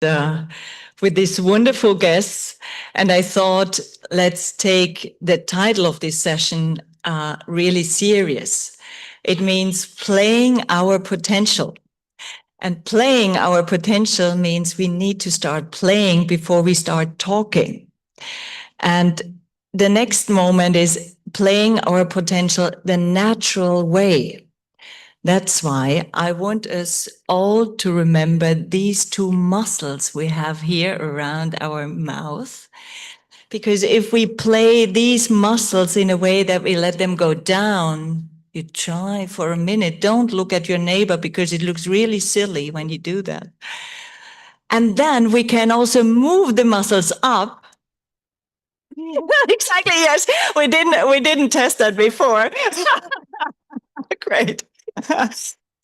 uh, with these wonderful guests. And I thought, let's take the title of this session really serious. It means playing our potential. And playing our potential means we need to start playing before we start talking. And the next moment is playing our potential the natural way. That's why I want us all to remember these two muscles we have here around our mouth. Because if we play these muscles in a way that we let them go down, you try for a minute, don't look at your neighbor because it looks really silly when you do that. And then we can also move the muscles up. Exactly, yes. We didn't test that before. Great.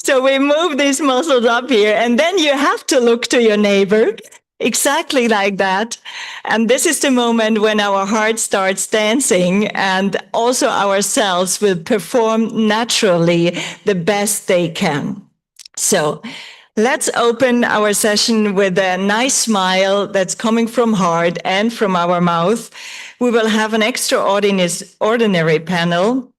So we move these muscles up here, and then you have to look to your neighbor exactly like that. And this is the moment when our heart starts dancing, and also our cells will perform naturally the best they can. So let's open our session with a nice smile that's coming from heart and from our mouth. We will have an extraordinary panel.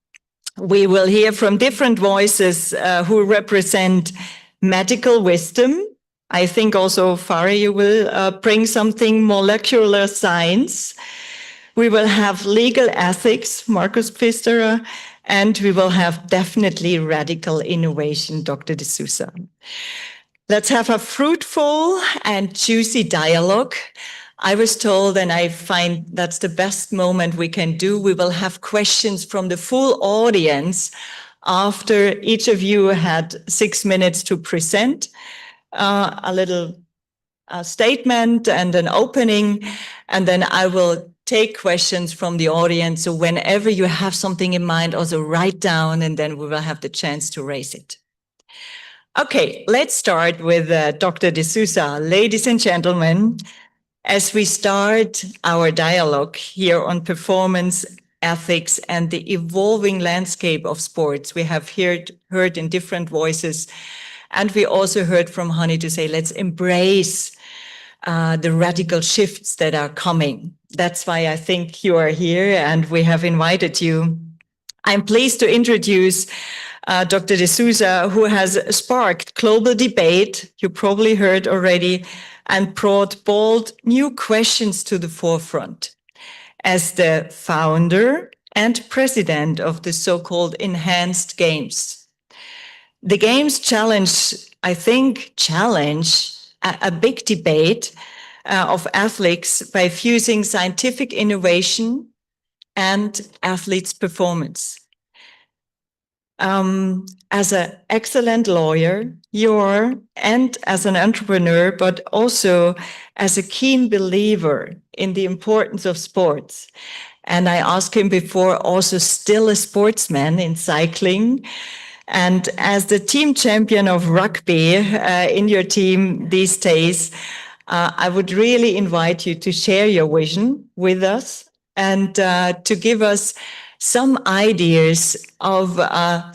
We will hear from different voices who represent medical wisdom. I think also, Fahri, you will bring something molecular science. We will have legal ethics, Markus Pfisterer, and we will have definitely radical innovation, Dr. De Souza. Let's have a fruitful and juicy dialogue. I was told, and I find that's the best moment we can do, we will have questions from the full audience after each of you had 6 minutes to present a little statement and an opening, and then I will take questions from the audience. So whenever you have something in mind, also write down, and then we will have the chance to raise it. Okay, let's start with Dr. De Souza. Ladies and gentlemen, as we start our dialogue here on performance, ethics, and the evolving landscape of sports, we have heard in different voices, and we also heard from Honey to say, let's embrace the radical shifts that are coming. That's why I think you are here, and we have invited you. I'm pleased to introduce Dr. De Souza, who has sparked global debate, you probably heard already, and brought bold new questions to the forefront. As the founder and president of the so-called Enhanced Games. The Games challenge a big debate of athletes by fusing scientific innovation and athletes' performance. As an excellent lawyer, and as an entrepreneur, but also as a keen believer in the importance of sports. And I asked him before, also still a sportsman in cycling. And as the team champion of rugby in your team these days, I would really invite you to share your vision with us and to give us some ideas of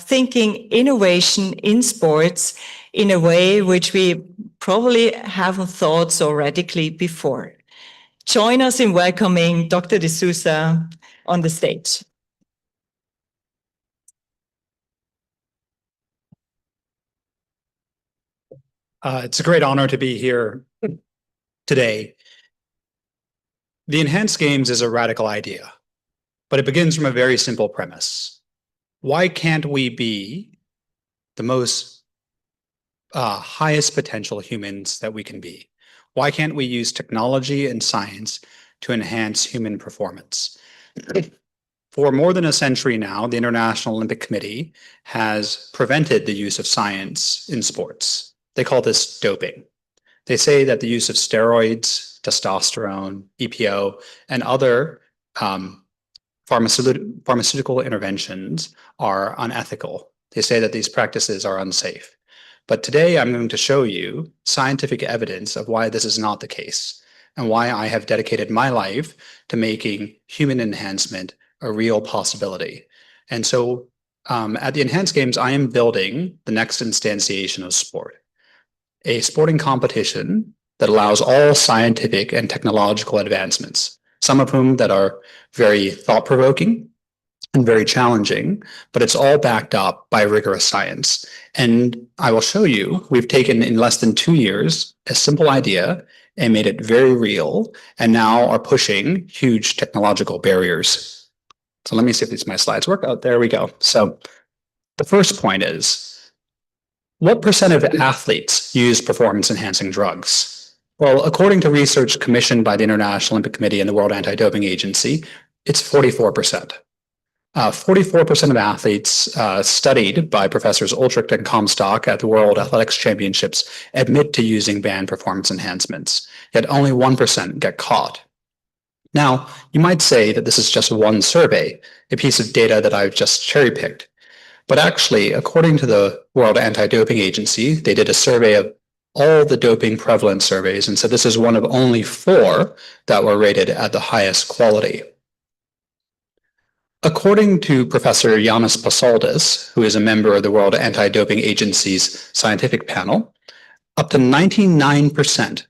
thinking innovation in sports in a way which we probably haven't thought so radically before. Join us in welcoming Dr. De Souza on the stage. It's a great honor to be here today. The Enhanced Games is a radical idea, but it begins from a very simple premise. Why can't we be the most highest potential humans that we can be? Why can't we use technology and science to enhance human performance? For more than a century now, the International Olympic Committee has prevented the use of science in sports. They call this doping. They say that the use of steroids, testosterone, EPO, and other pharmaceutical interventions are unethical. They say that these practices are unsafe. But today I'm going to show you scientific evidence of why this is not the case and why I have dedicated my life to making human enhancement a real possibility. And so at the Enhanced Games, I am building the next instantiation of sport, a sporting competition that allows all scientific and technological advancements, some of whom that are very thought-provoking and very challenging, but it's all backed up by rigorous science. And I will show you, we've taken in less than 2 years a simple idea and made it very real, and now are pushing huge technological barriers. So let me see if my slides work. Oh, there we go. So the first point is, what percent of athletes use performance-enhancing drugs? Well, according to research commissioned by the International Olympic Committee and the World Anti-Doping Agency, it's 44%. 44% of athletes studied by Professors Ulrich and Comstock at the World Athletics Championships admit to using banned performance enhancements, yet only 1% get caught. Now, you might say that this is just one survey, a piece of data that I've just cherry-picked. But actually, according to the World Anti-Doping Agency, they did a survey of all the doping prevalence surveys, and so this is one of only 4 that were rated at the highest quality. According to Professor Jana Leidenfrost, who is a member of the World Anti-Doping Agency's scientific panel, up to 99%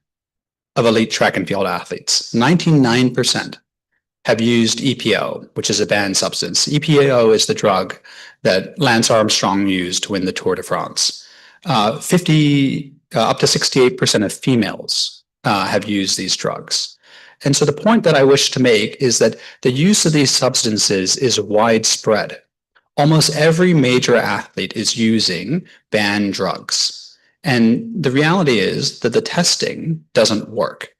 of elite track and field athletes, 99%, have used EPO, which is a banned substance. EPO is the drug that Lance Armstrong used to win the Tour de France. Up to 68% of females have used these drugs. And so the point that I wish to make is that the use of these substances is widespread. Almost every major athlete is using banned drugs. And the reality is that the testing doesn't work.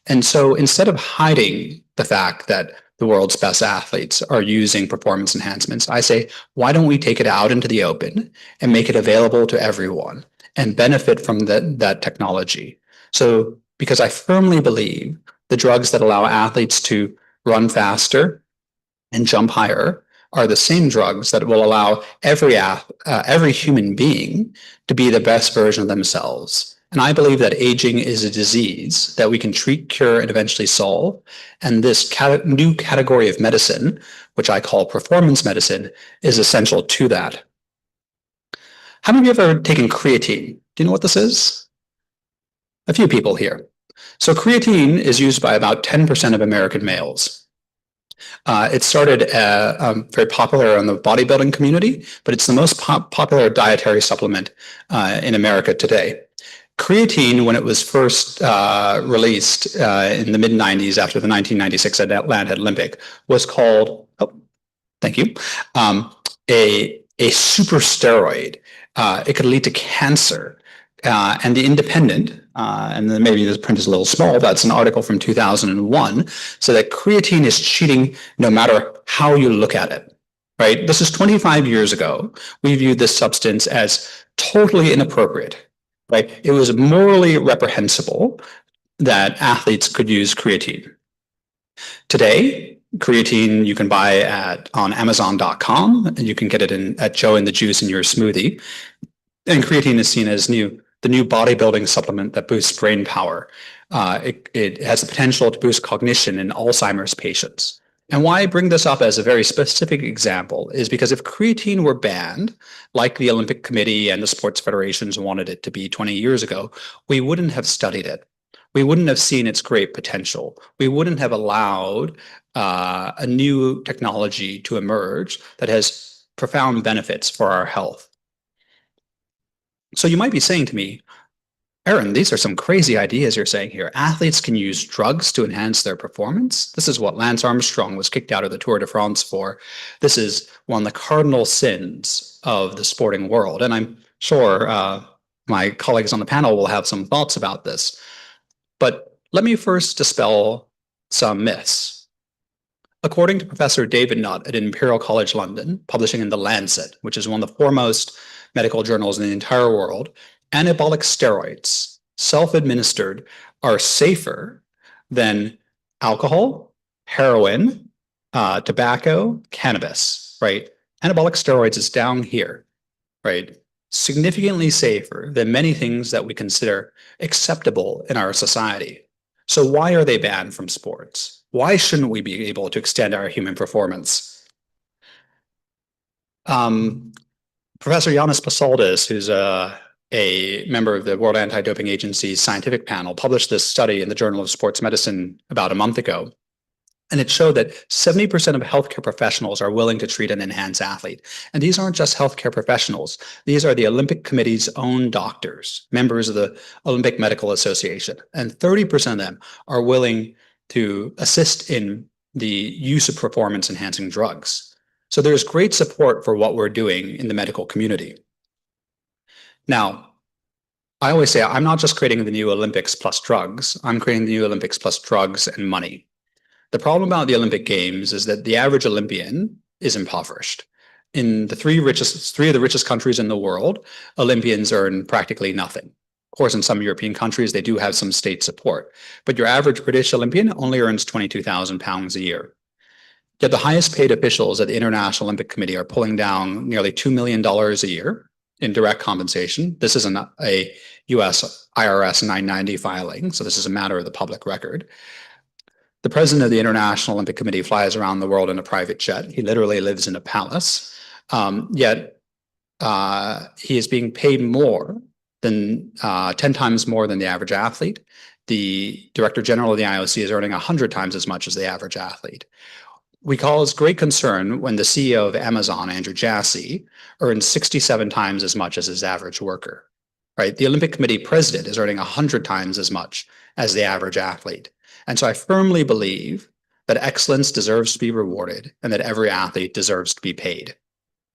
And so instead of hiding the fact that the world's best athletes are using performance enhancements, I say, why don't we take it out into the open and make it available to everyone and benefit from that technology? So, because I firmly believe the drugs that allow athletes to run faster and jump higher are the same drugs that will allow every human being to be the best version of themselves. And I believe that aging is a disease that we can treat, cure, and eventually solve. And this new category of medicine, which I call performance medicine, is essential to that. How many of you have ever taken creatine? Do you know what this is? A few people here. So creatine is used by about 10% of American males. It started very popular in the bodybuilding community, but it's the most popular dietary supplement in America today. Creatine, when it was first released in the mid-90s after the 1996 Atlanta Olympic, was called, thank you, a super steroid. It could lead to cancer. And The Independent, and then maybe this print is a little small, that's an article from 2001, so that creatine is cheating no matter how you look at it, right? This is 25 years ago. We viewed this substance as totally inappropriate, right? It was morally reprehensible that athletes could use creatine. Today, creatine you can buy on Amazon.com, and you can get it at Joe and the Juice in your smoothie. And creatine is seen as the new bodybuilding supplement that boosts brain power. It has the potential to boost cognition in Alzheimer's patients. And why I bring this up as a very specific example is because if creatine were banned, like the Olympic Committee and the sports federations wanted it to be 20 years ago, we wouldn't have studied it. We wouldn't have seen its great potential. We wouldn't have allowed a new technology to emerge that has profound benefits for our health. So you might be saying to me, Aron, these are some crazy ideas you're saying here. Athletes can use drugs to enhance their performance? This is what Lance Armstrong was kicked out of the Tour de France for. This is one of the cardinal sins of the sporting world. And I'm sure my colleagues on the panel will have some thoughts about this. But let me first dispel some myths. According to Professor David Nutt at Imperial College London, publishing in The Lancet, which is one of the foremost medical journals in the entire world, anabolic steroids, self-administered, are safer than alcohol, heroin, tobacco, cannabis, right? Anabolic steroids is down here, right? Significantly safer than many things that we consider acceptable in our society. So why are they banned from sports? Why shouldn't we be able to extend our human performance? Professor Jana Leidenfrost, who's a a member of the World Anti-Doping Agency's scientific panel, published this study in the Journal of Sports Medicine about a month ago. And it showed that 70% of healthcare professionals are willing to treat an enhanced athlete. And these aren't just healthcare professionals. These are the Olympic Committee's own doctors, members of the Olympic Medical Association. And 30% of them are willing to assist in the use of performance-enhancing drugs. So there's great support for what we're doing in the medical community. Now, I always say I'm not just creating the new Olympics plus drugs. I'm creating the new Olympics plus drugs and money. The problem about the Olympic Games is that the average Olympian is impoverished. In the three of the richest countries in the world, Olympians earn practically nothing. Of course, in some European countries, they do have some state support, but your average British Olympian only earns £22,000 a year. Yet the highest paid officials at the International Olympic Committee are pulling down nearly $2 million a year in direct compensation. This is a US IRS 990 filing, so this is a matter of the public record. The president of the International Olympic Committee flies around the world in a private jet. He literally lives in a palace, yet he is being paid more than 10 times more than the average athlete. The director general of the IOC is earning 100 times as much as the average athlete. We cause great concern when the CEO of Amazon, Andrew Jassy, earns 67 times as much as his average worker. Right? The Olympic Committee president is earning 100 times as much as the average athlete. And so I firmly believe that excellence deserves to be rewarded and that every athlete deserves to be paid.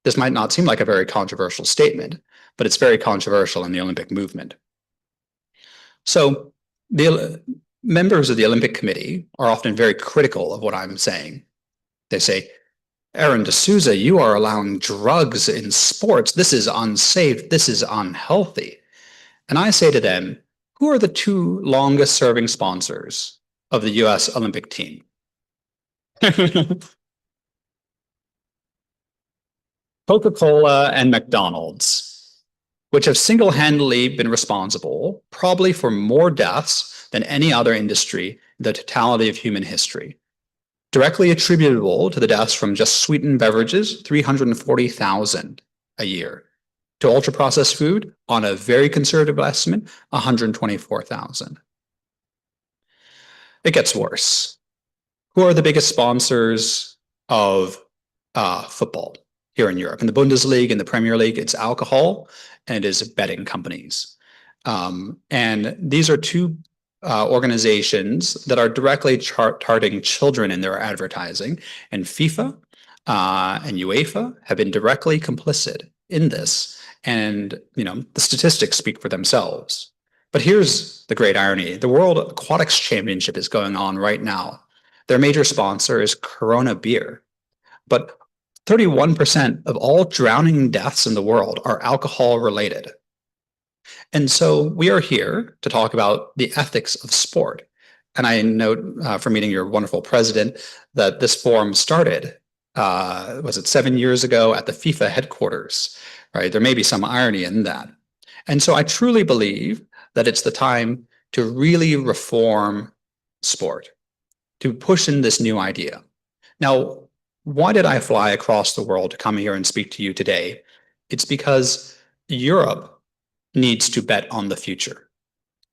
This might not seem like a very controversial statement, but it's very controversial in the Olympic movement. So the members of the Olympic Committee are often very critical of what I'm saying. They say, Aron D'Souza, you are allowing drugs in sports. This is unsafe. This is unhealthy. And I say to them, who are the two longest serving sponsors of the US Olympic team? Coca-Cola and McDonald's, which have single-handedly been responsible probably for more deaths than any other industry in the totality of human history. Directly attributable to the deaths from just sweetened beverages, 340,000 a year. To ultra-processed food, on a very conservative estimate, 124,000. It gets worse. Who are the biggest sponsors of football here in Europe? In the Bundesliga, in the Premier League, it's alcohol and it is betting companies. And these are two organizations that are directly targeting children in their advertising. And FIFA and UEFA have been directly complicit in this. And, the statistics speak for themselves. But here's the great irony. The World Aquatics Championship is going on right now. Their major sponsor is Corona Beer. But 31% of all drowning deaths in the world are alcohol related. And so we are here to talk about the ethics of sport. And I note from meeting your wonderful president that this forum started, was it 7 years ago at the FIFA headquarters, right? There may be some irony in that. And so I truly believe that it's the time to really reform sport, to push in this new idea. Now, why did I fly across the world to come here and speak to you today? It's because Europe needs to bet on the future.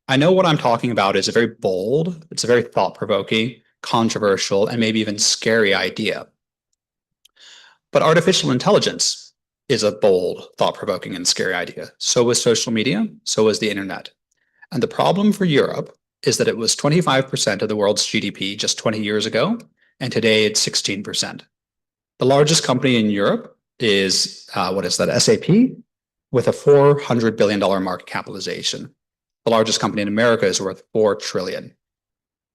I know what I'm talking about is a very bold, it's a very thought-provoking, controversial, and maybe even scary idea. But artificial intelligence is a bold, thought-provoking, and scary idea. So is social media, so is the internet. And the problem for Europe is that it was 25% of the world's GDP just 20 years ago, and today it's 16%. The largest company in Europe is, SAP, with a $400 billion market capitalization. The largest company in America is worth $4 trillion.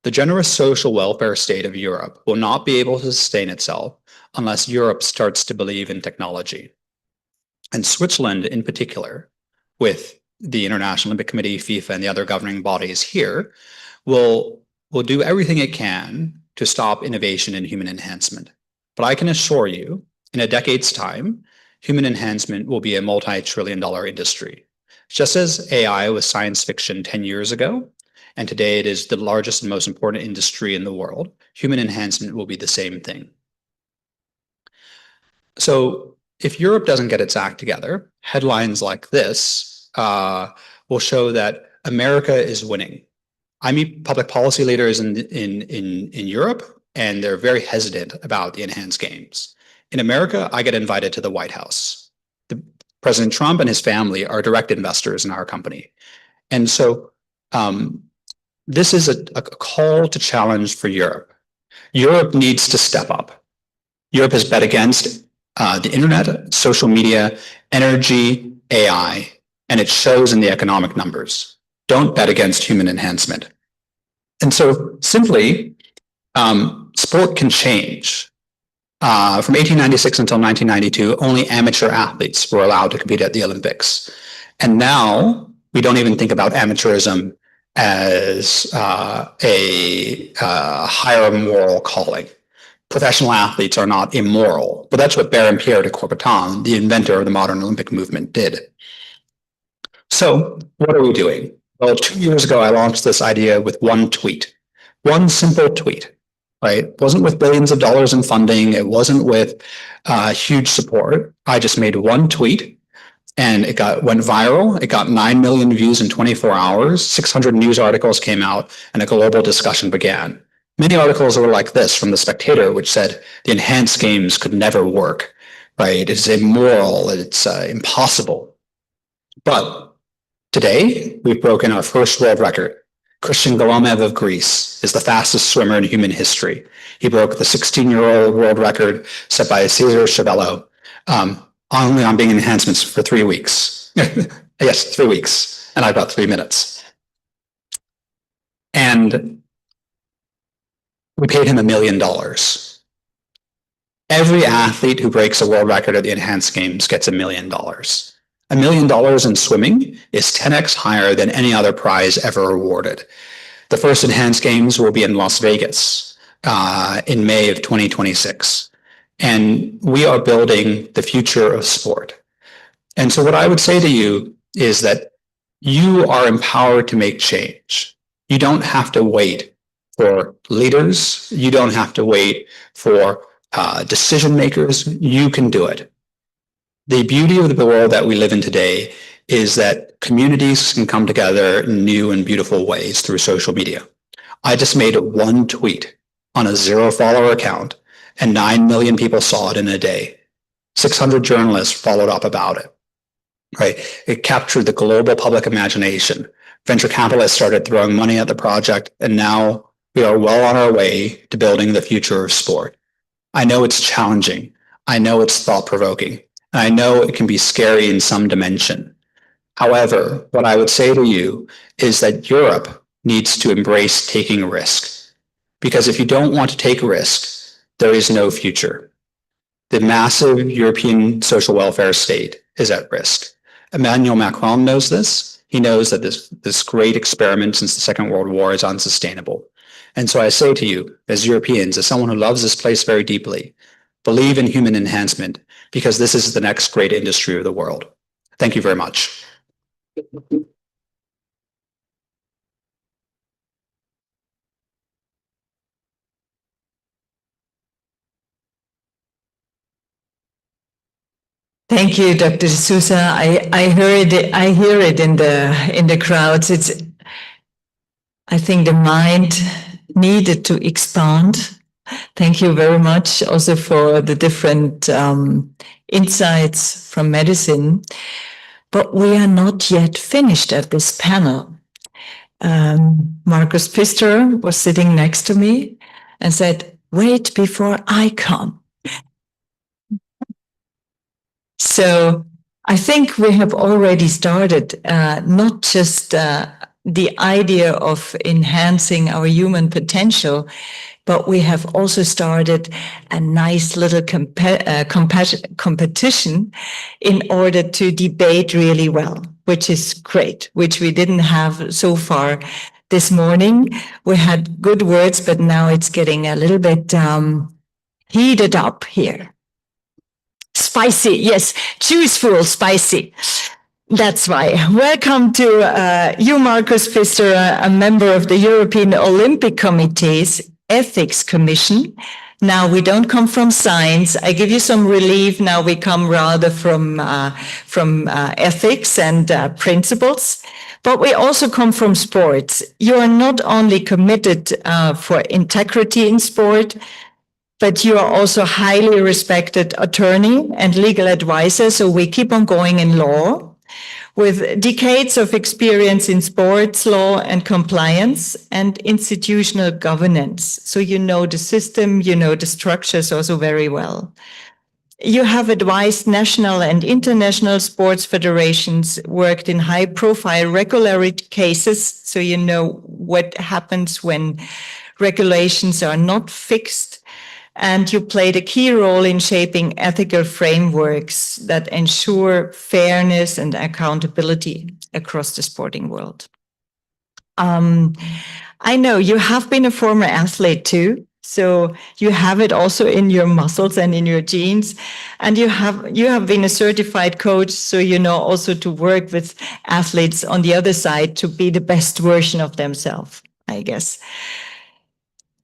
The generous social welfare state of Europe will not be able to sustain itself unless Europe starts to believe in technology. And Switzerland in particular, with the International Olympic Committee, FIFA, and the other governing bodies here, will do everything it can to stop innovation in human enhancement. But I can assure you, in a decade's time, human enhancement will be a multi-trillion-dollar industry. Just as AI was science fiction 10 years ago, and today it is the largest and most important industry in the world, human enhancement will be the same thing. So if Europe doesn't get its act together, headlines like this will show that America is winning. I meet public policy leaders in Europe, and they're very hesitant about the enhanced games. In America, I get invited to the White House. President Trump and his family are direct investors in our company. And so this is a call to challenge for Europe. Europe needs to step up. Europe has bet against the internet, social media, energy, AI, and it shows in the economic numbers. Don't bet against human enhancement. And so simply, sport can change. From 1896 until 1992, only amateur athletes were allowed to compete at the Olympics. And now we don't even think about amateurism as a higher moral calling. Professional athletes are not immoral, but that's what Baron Pierre de Coubertin, the inventor of the modern Olympic movement, did. So what are we doing? Well, 2 years ago, I launched this idea with one tweet, one simple tweet, right? It wasn't with billions of dollars in funding. It wasn't with huge support. I just made one tweet and it went viral. It got 9 million views in 24 hours. 600 news articles came out and a global discussion began. Many articles were like this from The Spectator, which said the enhanced games could never work, right? It's immoral, it's impossible. But today, we've broken our first world record. Christian Golomev of Greece is the fastest swimmer in human history. He broke the 16-year-old world record set by Cesar Chavello only on being enhancements for 3 weeks. Yes, 3 weeks, and I've got 3 minutes. And we paid him $1 million. Every athlete who breaks a world record at the enhanced games gets $1 million. $1 million in swimming is 10x higher than any other prize ever awarded. The first enhanced games will be in Las Vegas in May of 2026. And we are building the future of sport. And so what I would say to you is that you are empowered to make change. You don't have to wait for leaders. You don't have to wait for decision makers. You can do it. The beauty of the world that we live in today is that communities can come together in new and beautiful ways through social media. I just made one tweet on a 0-follower account, and 9 million people saw it in a day. 600 journalists followed up about it, right? It captured the global public imagination. Venture capitalists started throwing money at the project, and now we are well on our way to building the future of sport. I know it's challenging. I know it's thought-provoking. And I know it can be scary in some dimension. However, what I would say to you is that Europe needs to embrace taking a risk. Because if you don't want to take a risk, there is no future. The massive European social welfare state is at risk. Emmanuel Macron knows this. He knows that this great experiment since the Second World War is unsustainable. And so I say to you, as Europeans, as someone who loves this place very deeply, believe in human enhancement, because this is the next great industry of the world. Thank you very much. Thank you, Dr. Sousa. I heard it. I hear it in the crowds. I think the mind needed to expand. Thank you very much also for the different insights from medicine. But we are not yet finished at this panel. Markus Pfisterer was sitting next to me and said, "Wait before I come." So I think we have already started, not just the idea of enhancing our human potential, but we have also started a nice little competition in order to debate really well, which is great, which we didn't have so far this morning. We had good words, but now it's getting a little bit heated up here. Spicy, yes, chooseful, spicy. That's right. Welcome to you, Markus Pfisterer, a member of the European Olympic Committee's Ethics Commission. Now, we don't come from science. I give you some relief. Now we come rather from ethics and principles, but we also come from sports. You are not only committed for integrity in sport, but you are also highly respected attorney and legal advisor. So we keep on going in law with decades of experience in sports law and compliance and institutional governance. So you know the system, you know the structures also very well. You have advised national and international sports federations, worked in high-profile regulatory cases, so you know what happens when regulations are not fixed. And you played a key role in shaping ethical frameworks that ensure fairness and accountability across the sporting world. I know you have been a former athlete too, so you have it also in your muscles and in your genes. And you have been a certified coach, so you know also to work with athletes on the other side to be the best version of themselves, I guess.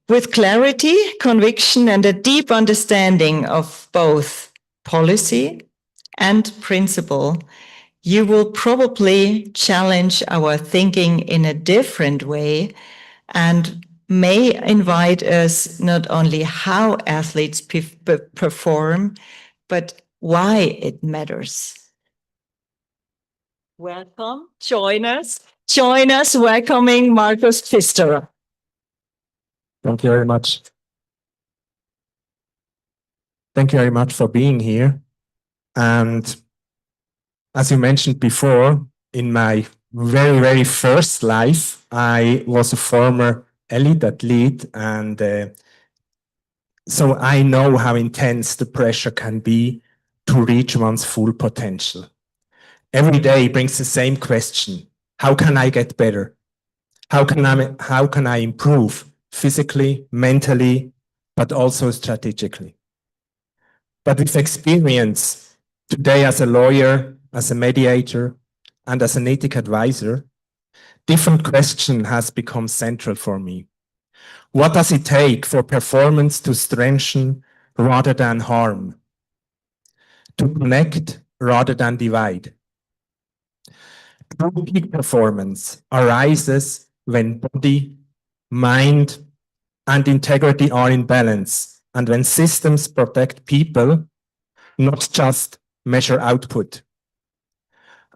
With clarity, conviction, and a deep understanding of both policy and principle, you will probably challenge our thinking in a different way and may invite us not only how athletes perform, but why it matters. Welcome, join us, welcoming Markus Pfisterer. Thank you very much. Thank you very much for being here. And as you mentioned before, in my very, very first life, I was a former elite athlete. And so I know how intense the pressure can be to reach one's full potential. Every day brings the same question. How can I get better? How can I improve? Physically, mentally, but also strategically. But with experience, today as a lawyer, as a mediator, and as an ethic advisor, different question has become central for me. What does it take for performance to strengthen rather than harm? To connect rather than divide? True peak performance arises when body, mind, and integrity are in balance, and when systems protect people, not just measure output.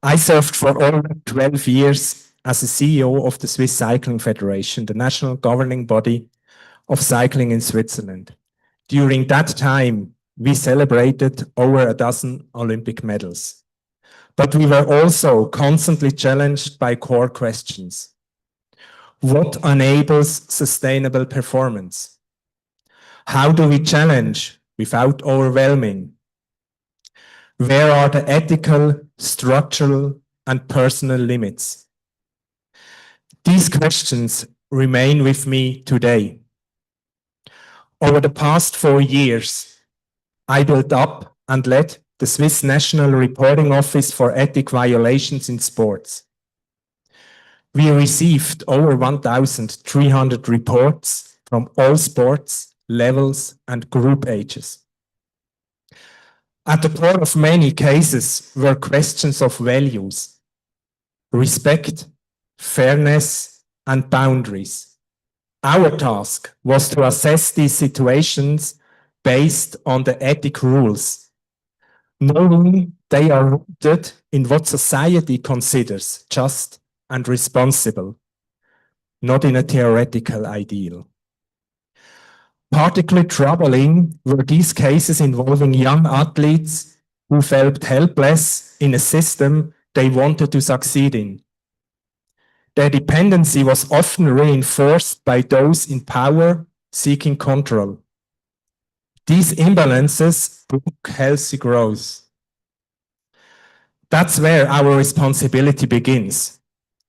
I served for over 12 years as a CEO of the Swiss Cycling Federation, the national governing body of cycling in Switzerland. During that time, we celebrated over a dozen Olympic medals. But we were also constantly challenged by core questions. What enables sustainable performance? How do we challenge without overwhelming? Where are the ethical, structural, and personal limits? These questions remain with me today. Over the past 4 years, I built up and led the Swiss National Reporting Office for Ethic Violations in Sports. We received over 1,300 reports from all sports, levels, and group ages. At the core of many cases were questions of values, respect, fairness, and boundaries. Our task was to assess these situations based on the ethic rules, knowing they are rooted in what society considers just and responsible, not in a theoretical ideal. Particularly troubling were these cases involving young athletes who felt helpless in a system they wanted to succeed in. Their dependency was often reinforced by those in power seeking control. These imbalances block healthy growth. That's where our responsibility begins,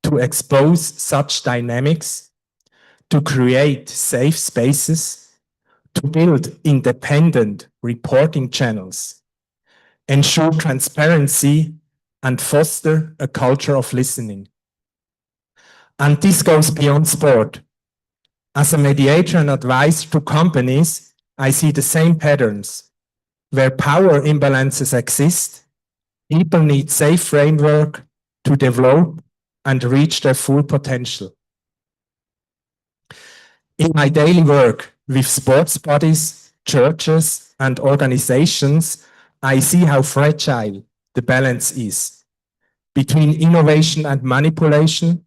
to expose such dynamics, to create safe spaces, to build independent reporting channels, ensure transparency, and foster a culture of listening. And this goes beyond sport. As a mediator and advisor to companies, I see the same patterns. Where power imbalances exist, people need safe framework to develop and reach their full potential. In my daily work with sports bodies, churches, and organizations, I see how fragile the balance is between innovation and manipulation,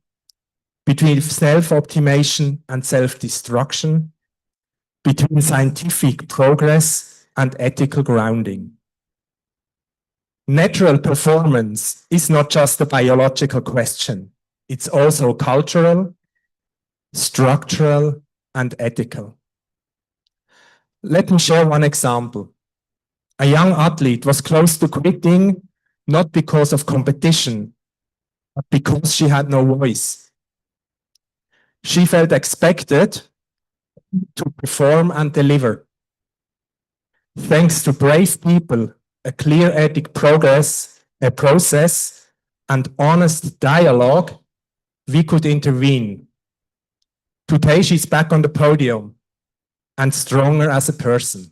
between self-optimization and self-destruction, between scientific progress and ethical grounding. Natural performance is not just a biological question. It's also cultural, structural, and ethical. Let me share one example. A young athlete was close to quitting, not because of competition, but because she had no voice. She felt expected to perform and deliver. Thanks to brave people, a clear ethic process, and honest dialogue, we could intervene. Today she's back on the podium and stronger as a person.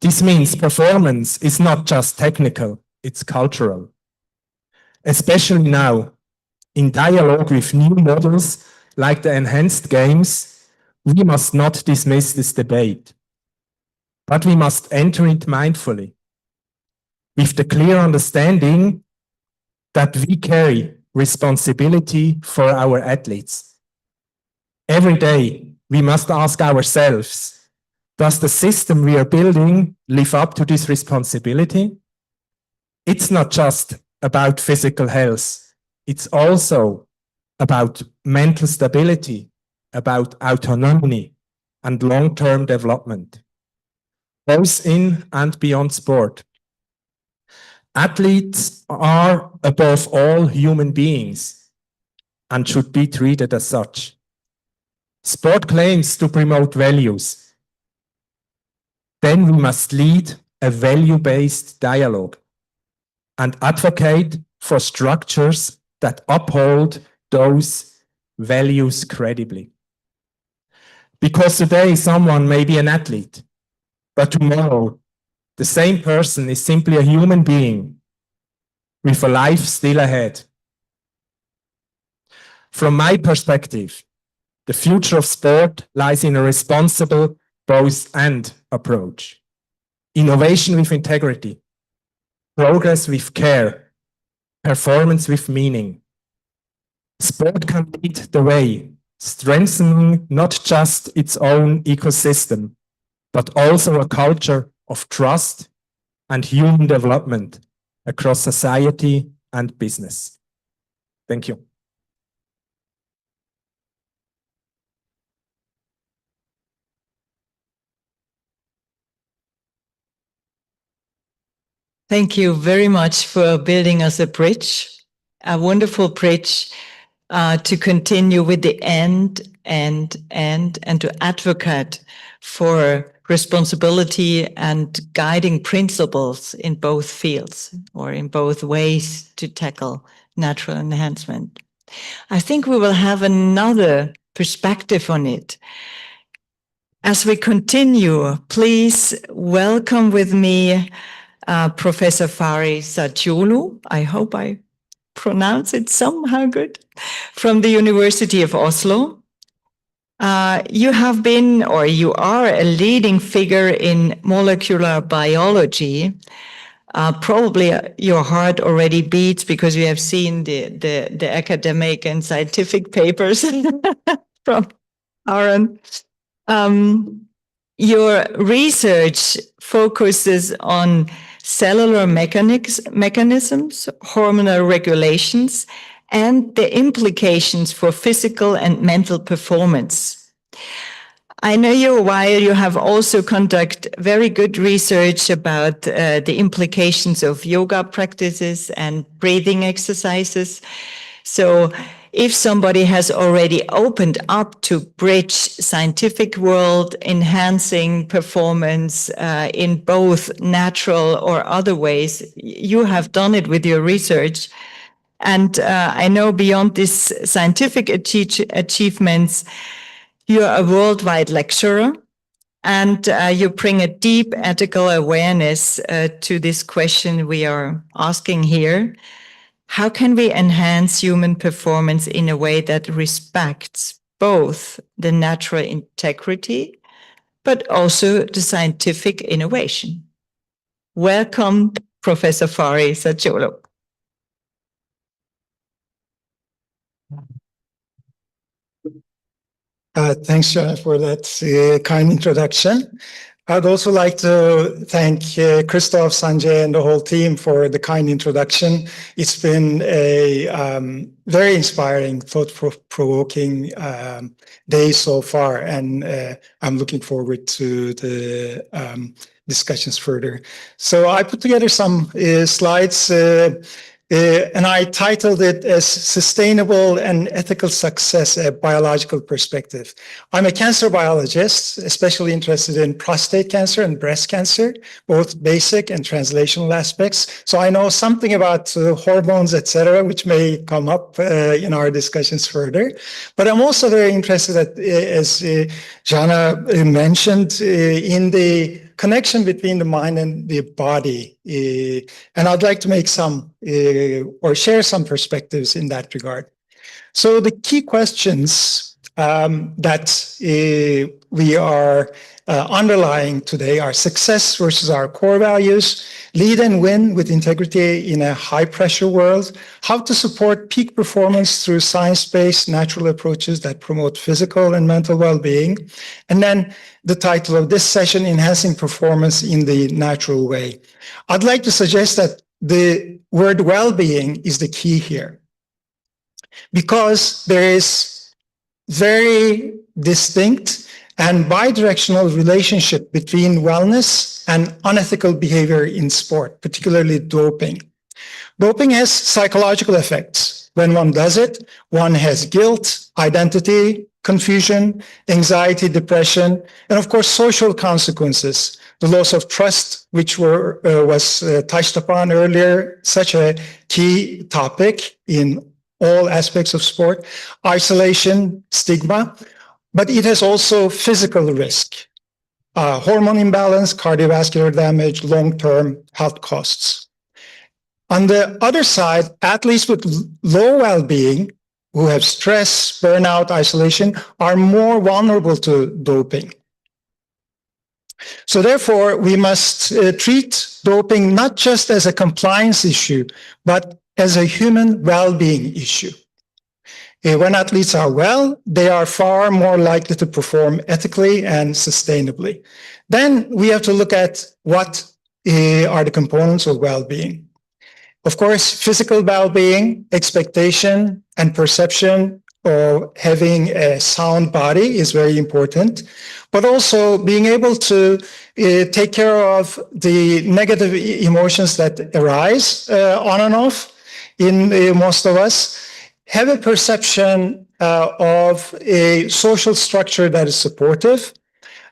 This means performance is not just technical, it's cultural. Especially now, in dialogue with new models like the enhanced games, we must not dismiss this debate, but we must enter it mindfully, with the clear understanding that we carry responsibility for our athletes. Every day, we must ask ourselves, does the system we are building live up to this responsibility? It's not just about physical health. It's also about mental stability, about autonomy and long-term development, both in and beyond sport. Athletes are above all human beings and should be treated as such. Sport claims to promote values. Then we must lead a value-based dialogue and advocate for structures that uphold those values credibly. Because today someone may be an athlete, but tomorrow the same person is simply a human being with a life still ahead. From my perspective, the future of sport lies in a responsible both-and approach. Innovation with integrity, progress with care, performance with meaning. Sport can lead the way, strengthening not just its own ecosystem, but also a culture of trust and human development across society and business. Thank you. Thank you very much for building us a bridge, a wonderful bridge to continue with the and to advocate for responsibility and guiding principles in both fields or in both ways to tackle natural enhancement. I think we will have another perspective on it. As we continue, please welcome with me Professor Fahri Saatcioglu, I hope I pronounce it somehow good, from the University of Oslo. You have been, or you are, a leading figure in molecular biology. Probably your heart already beats because you have seen the academic and scientific papers from Aron. Your research focuses on cellular mechanisms, hormonal regulations, and the implications for physical and mental performance. I know you while you have also conducted very good research about the implications of yoga practices and breathing exercises. So if somebody has already opened up to bridge scientific world, enhancing performance in both natural or other ways, you have done it with your research. And I know beyond these scientific achievements, you're a worldwide lecturer, And you bring a deep ethical awareness to this question we are asking here. How can we enhance human performance in a way that respects both the natural integrity, but also the scientific innovation? Welcome, Professor Fahri Saatcioglu. Thanks, Jana, for that kind introduction. I'd also like to thank Christoph, Sanjay, and the whole team for the kind introduction. It's been a very inspiring, thought-provoking day so far, and I'm looking forward to the discussions further. So I put together some slides, and I titled it as Sustainable and Ethical Success, a Biological Perspective. I'm a cancer biologist, especially interested in prostate cancer and breast cancer, both basic and translational aspects. So I know something about hormones, etc., which may come up in our discussions further. But I'm also very interested, as Jana mentioned, in the connection between the mind and the body. And I'd like to make some or share some perspectives in that regard. So the key questions that we are underlying today are success versus our core values, lead and win with integrity in a high-pressure world, how to support peak performance through science-based natural approaches that promote physical and mental well-being, and then the title of this session, Enhancing Performance in the Natural Way. I'd like to suggest that the word well-being is the key here, because there is very distinct and bidirectional relationship between wellness and unethical behavior in sport, particularly doping. Doping has psychological effects. When one does it, one has guilt, identity, confusion, anxiety, depression, and of course, social consequences. The loss of trust, which was touched upon earlier, such a key topic in all aspects of sport, isolation, stigma, but it has also physical risk, hormone imbalance, cardiovascular damage, long-term health costs. On the other side, athletes with low well-being, who have stress, burnout, isolation, are more vulnerable to doping. So therefore, we must treat doping not just as a compliance issue, but as a human well-being issue. When athletes are well, they are far more likely to perform ethically and sustainably. Then we have to look at what are the components of well-being. Of course, physical well-being, expectation, and perception of having a sound body is very important, but also being able to take care of the negative emotions that arise on and off in most of us, have a perception of a social structure that is supportive,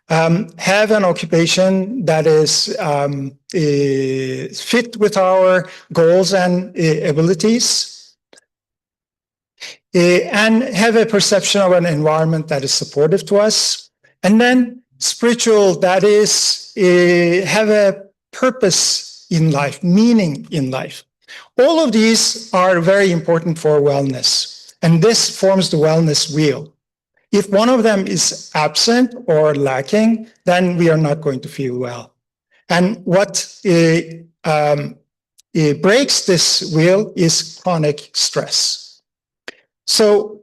have an occupation that is fit with our goals and abilities, and have a perception of an environment that is supportive to us, and then spiritual, that is, have a purpose in life, meaning in life. All of these are very important for wellness, and this forms the wellness wheel. If one of them is absent or lacking, then we are not going to feel well. And what breaks this wheel is chronic stress. So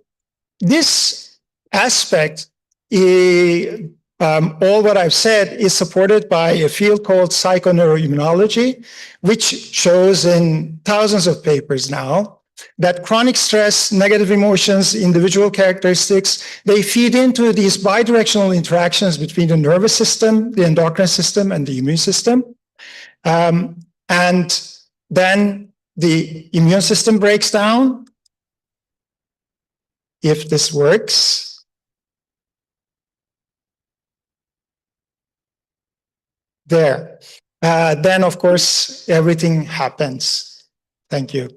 this aspect, all what I've said is supported by a field called psychoneuroimmunology, which shows in thousands of papers now that chronic stress, negative emotions, individual characteristics, they feed into these bidirectional interactions between the nervous system, the endocrine system, and the immune system. And then the immune system breaks down. If this works, there. Then, of course, everything happens. Thank you.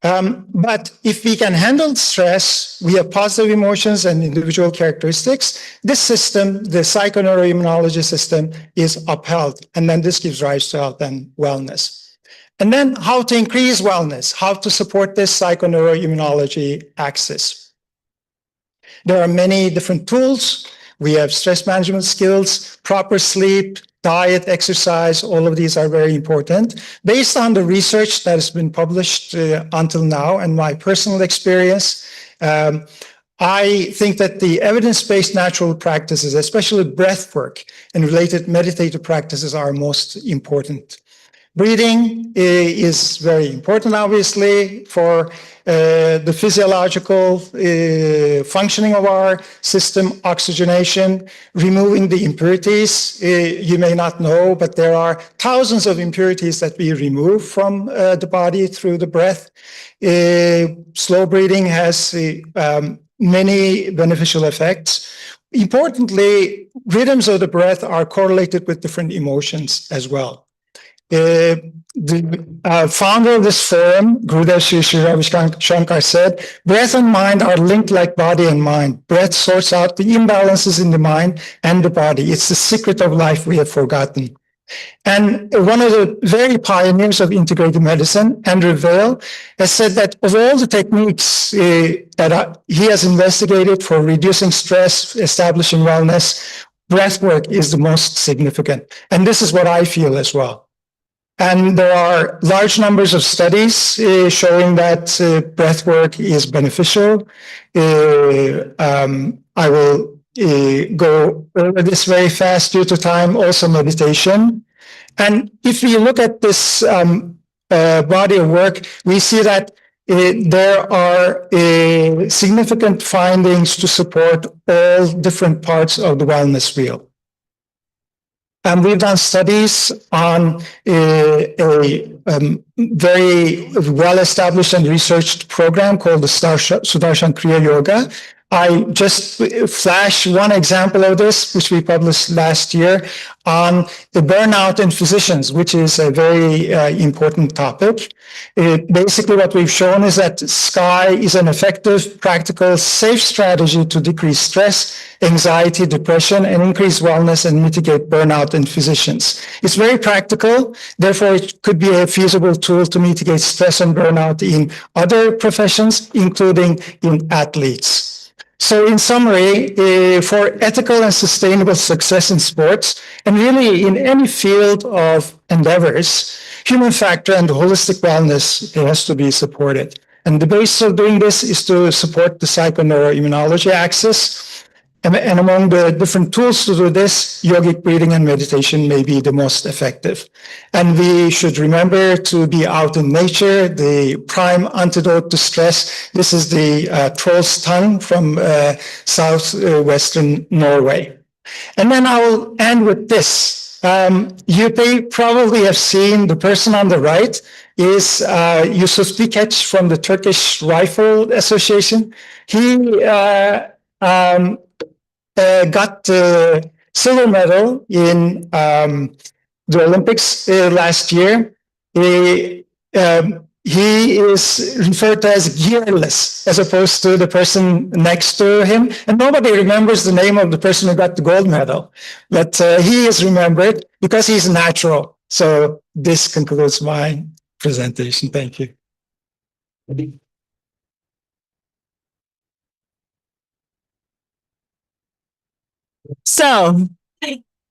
But if we can handle stress, we have positive emotions and individual characteristics, this system, the psychoneuroimmunology system, is upheld. And then this gives rise to health and wellness. And then how to increase wellness, how to support this psychoneuroimmunology axis. There are many different tools. We have stress management skills, proper sleep, diet, exercise, all of these are very important. Based on the research that has been published until now and my personal experience, I think that the evidence-based natural practices, especially breath work and related meditative practices, are most important. Breathing is very important, obviously, for the physiological functioning of our system, oxygenation, removing the impurities. You may not know, but there are thousands of impurities that we remove from the body through the breath. Slow breathing has many beneficial effects. Importantly, rhythms of the breath are correlated with different emotions as well. The founder of this forum, Gurudev Sri Ravi Shankar, said, breath and mind are linked like body and mind. Breath sorts out the imbalances in the mind and the body. It's the secret of life we have forgotten. And one of the very pioneers of integrative medicine, Andrew Vail, has said that of all the techniques that he has investigated for reducing stress, establishing wellness, breath work is the most significant. And this is what I feel as well. And there are large numbers of studies showing that breath work is beneficial. I will go over this very fast due to time, also meditation. And if we look at this body of work, we see that there are significant findings to support all different parts of the wellness wheel. And we've done studies on a very well-established and researched program called the Sudarshan Kriya Yoga. I just flash one example of this, which we published last year on the burnout in physicians, which is a very important topic. Basically, what we've shown is that SKY is an effective, practical, safe strategy to decrease stress, anxiety, depression, and increase wellness and mitigate burnout in physicians. It's very practical. Therefore, it could be a feasible tool to mitigate stress and burnout in other professions, including in athletes. So in summary, for ethical and sustainable success in sports, and really in any field of endeavors, human factor and holistic wellness has to be supported. And the basis of doing this is to support the psychoneuroimmunology axis. And among the different tools to do this, yogic breathing and meditation may be the most effective. And we should remember to be out in nature, the prime antidote to stress. This is the troll's tongue from southwestern Norway. And then I will end with this. You probably have seen the person on the right is Yusuf Dikeç from the Turkish Rifle Association. He got the silver medal in the Olympics last year. He is referred to as gearless as opposed to the person next to him. And nobody remembers the name of the person who got the gold medal. But he is remembered because he's natural. So this concludes my presentation. Thank you. So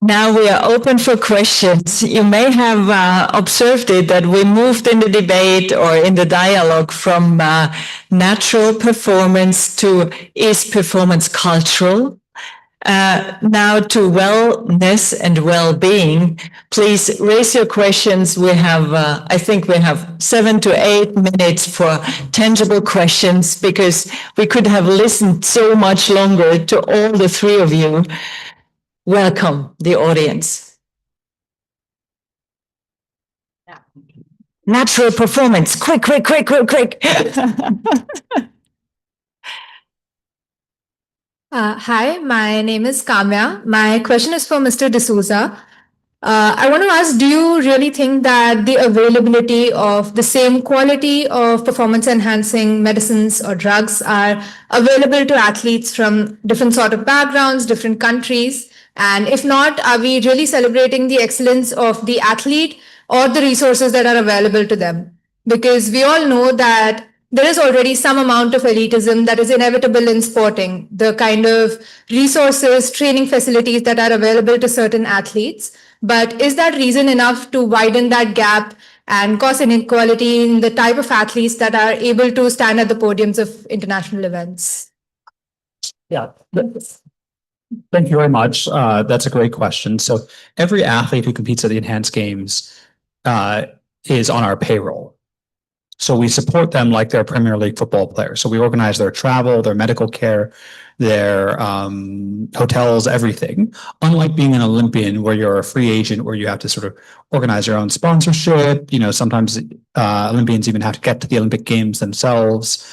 now we are open for questions. You may have observed it that we moved in the debate or in the dialogue from natural performance to is performance cultural? Now to wellness and well-being. Please raise your questions. We have, I think we have 7 to 8 minutes for tangible questions because we could have listened so much longer to all the three of you. Welcome, the audience. Natural performance, quick. Hi, my name is Kamya. My question is for Mr. D'Souza. I want to ask, do you really think that the availability of the same quality of performance enhancing medicines or drugs are available to athletes from different sort of backgrounds, different countries? And if not, are we really celebrating the excellence of the athlete or the resources that are available to them? Because we all know that there is already some amount of elitism that is inevitable in sporting, the kind of resources, training facilities that are available to certain athletes. But is that reason enough to widen that gap and cause inequality in the type of athletes that are able to stand at the podiums of international events? Yeah. Thank you very much. That's a great question. So every athlete who competes at the Enhanced Games is on our payroll. So we support them like they're Premier League football players. So we organize their travel, their medical care, their hotels, everything. Unlike being an Olympian where you're a free agent, where you have to sort of organize your own sponsorship. Sometimes Olympians even have to get to the Olympic Games themselves.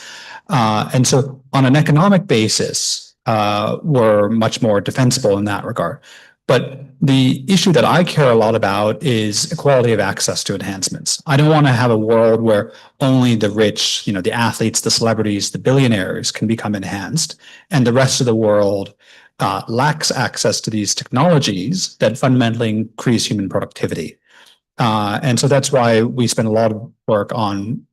And so on an economic basis, we're much more defensible in that regard. But the issue that I care a lot about is equality of access to enhancements. I don't want to have a world where only the rich, the athletes, the celebrities, the billionaires can become enhanced, and the rest of the world lacks access to these technologies that fundamentally increase human productivity. And so that's why we spend a lot of work on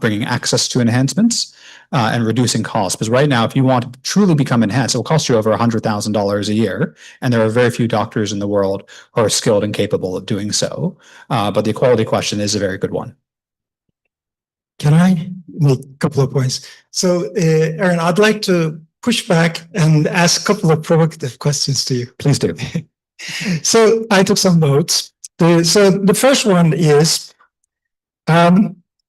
bringing access to enhancements and reducing costs. Because right now, if you want to truly become enhanced, it will cost you over $100,000 a year. And there are very few doctors in the world who are skilled and capable of doing so. But the equality question is a very good one. Can I make a couple of points? So, Aron, I'd like to push back and ask a couple of provocative questions to you. Please do. So I took some notes. So the first one is,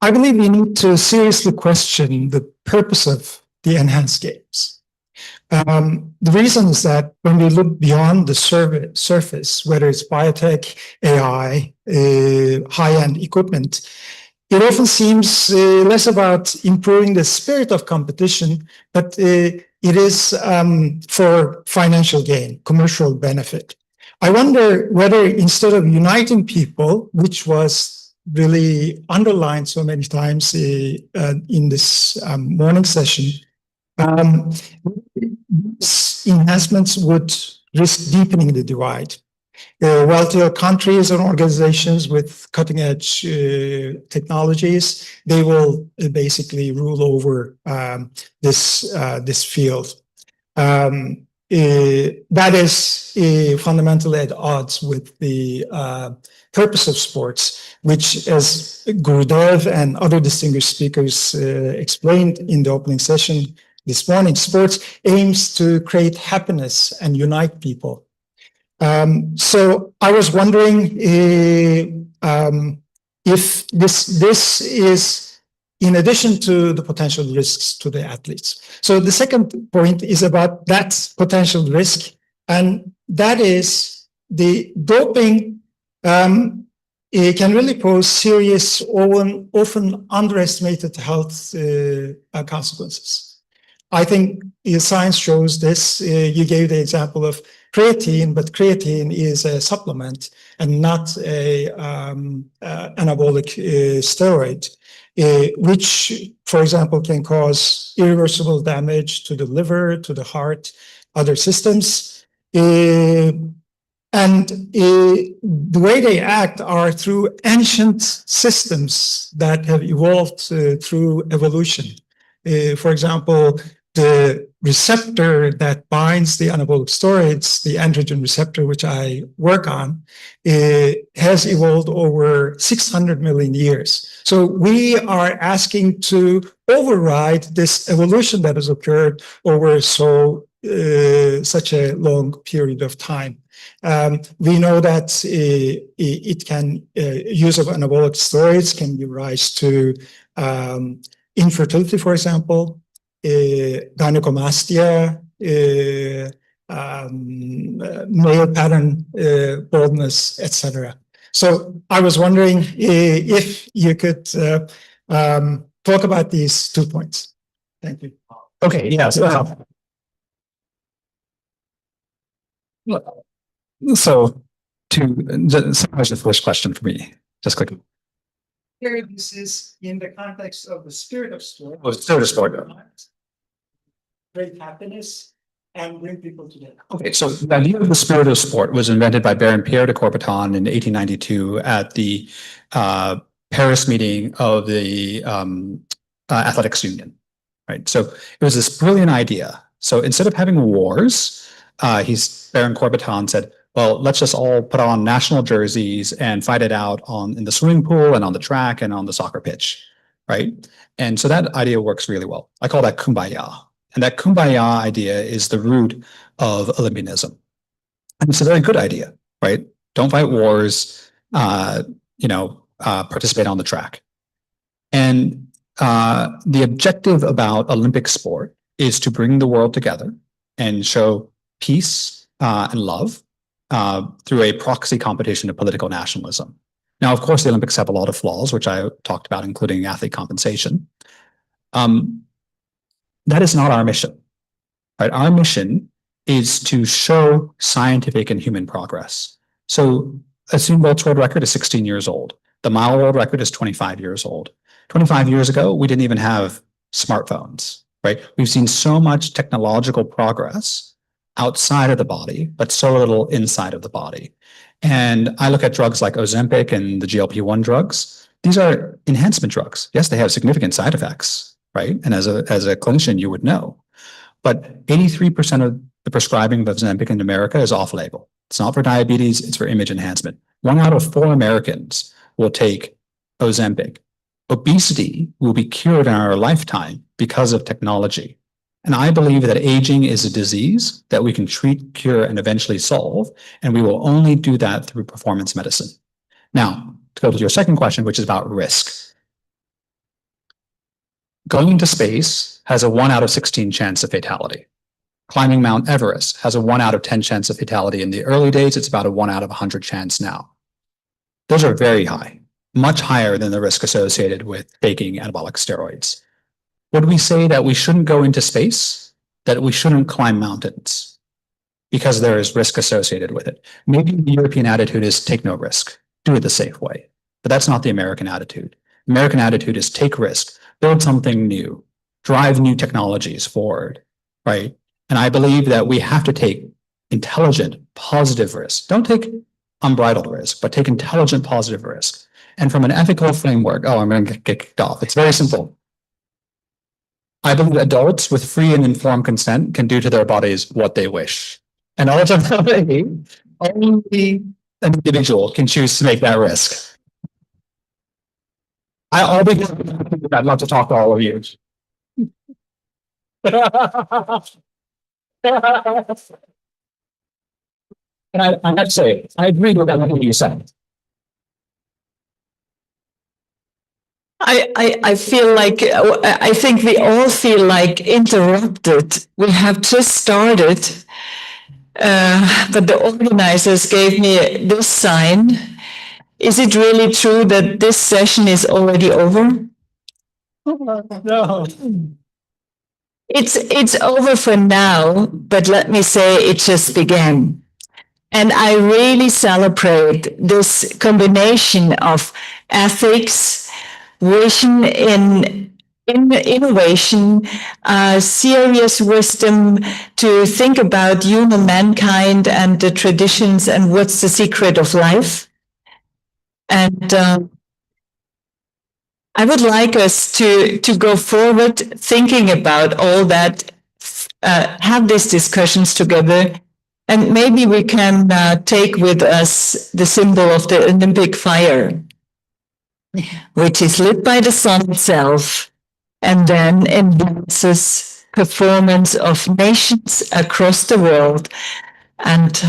I believe we need to seriously question the purpose of the Enhanced Games. The reason is that when we look beyond the surface, whether it's biotech, AI, high-end equipment, it often seems less about improving the spirit of competition, but it is for financial gain, commercial benefit. I wonder whether instead of uniting people, which was really underlined so many times in this morning session, enhancements would risk deepening the divide. Wealthier countries and organizations with cutting-edge technologies, they will basically rule over this field. That is fundamentally at odds with the purpose of sports, which, as Gurudev and other distinguished speakers explained in the opening session this morning, sports aims to create happiness and unite people. So I was wondering if this is in addition to the potential risks to the athletes. So the second point is about that potential risk, and that is the doping. It can really pose serious, often underestimated health consequences. I think science shows this. You gave the example of creatine, but creatine is a supplement and not a anabolic steroid, which, for example, can cause irreversible damage to the liver, to the heart, other systems. And the way they act are through ancient systems that have evolved through evolution. For example, the receptor that binds the anabolic steroids, the androgen receptor, which I work on, has evolved over 600 million years. So we are asking to override this evolution that has occurred over such a long period of time. We know that it can use of anabolic steroids can give rise to infertility, for example, gynecomastia, male pattern baldness, etc. So I was wondering if you could talk about these 2 points. Thank you. Okay, yes. So to summarize the first question for me, just quickly. Here, this is in the context of the spirit of sport. Oh, spirit of sport. Great happiness and bring people together. Okay, so the idea of the spirit of sport was invented by Baron Pierre de Coubertin in 1892 at the Paris meeting of the Athletics Union, right? So it was this brilliant idea. So instead of having wars, Baron Coubertin said, well, let's just all put on national jerseys and fight it out in the swimming pool and on the track and on the soccer pitch, right? And so that idea works really well. I call that kumbaya. And that kumbaya idea is the root of Olympianism. And it's a very good idea, right? Don't fight wars, participate on the track. And the objective about Olympic sport is to bring the world together and show peace and love through a proxy competition of political nationalism. Now, of course, the Olympics have a lot of flaws, which I talked about, including athlete compensation. That is not our mission, right? Our mission is to show scientific and human progress. So a Usain Bolt's world record is 16 years old. The mile world record is 25 years old. 25 years ago, we didn't even have smartphones, right? We've seen so much technological progress outside of the body, but so little inside of the body. And I look at drugs like Ozempic and the GLP-1 drugs. These are enhancement drugs. Yes, they have significant side effects, right? And as a clinician, you would know. But 83% of the prescribing of Ozempic in America is off-label. It's not for diabetes, it's for image enhancement. 1 out of 4 Americans will take Ozempic. Obesity will be cured in our lifetime because of technology. And I believe that aging is a disease that we can treat, cure, and eventually solve, and we will only do that through performance medicine. Now, to go to your second question, which is about risk. Going into space has a 1 out of 16 chance of fatality. Climbing Mount Everest has a 1 out of 10 chance of fatality. In the early days, it's about a 1 out of 100 chance now. Those are very high, much higher than the risk associated with taking anabolic steroids. Would we say that we shouldn't go into space, that we shouldn't climb mountains because there is risk associated with it? Maybe the European attitude is take no risk, do it the safe way. But that's not the American attitude. American attitude is take risk, build something new, drive new technologies forward, right? And I believe that we have to take intelligent, positive risk. Don't take unbridled risk, but take intelligent, positive risk. And from an ethical framework, I'm going to get kicked off. It's very simple. I believe adults with free and informed consent can do to their bodies what they wish. And ultimately, only an individual can choose to make that risk. I'd love to talk to all of you. And I have to say, I agree with everything you said. I feel like, I think we all feel like interrupted. We have just started, but the organizers gave me this sign. Is it really true that this session is already over? No. It's over for now, but let me say it just began. And I really celebrate this combination of ethics, vision in innovation, serious wisdom to think about human mankind and the traditions and what's the secret of life. And I would like us to go forward thinking about all that, have these discussions together, and maybe we can take with us the symbol of the Olympic fire, which is lit by the sun itself, and then embraces performance of nations across the world. And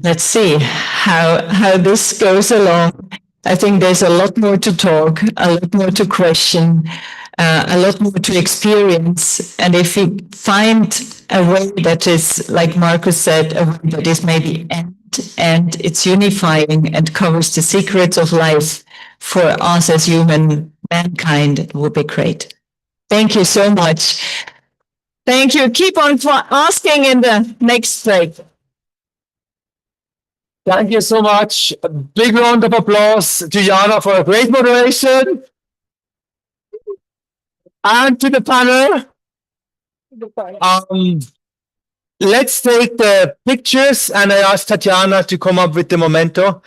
let's see how this goes along. I think there's a lot more to talk, a lot more to question, a lot more to experience. And if we find a way that is, like Markus said, a way that is maybe and it's unifying and covers the secrets of life for us as human mankind, it would be great. Thank you so much. Thank you. Keep on asking in the next break. Thank you so much. A big round of applause to Jana for a great moderation. And to the panel. Let's take the pictures, and I asked Tatiana to come up with the memento.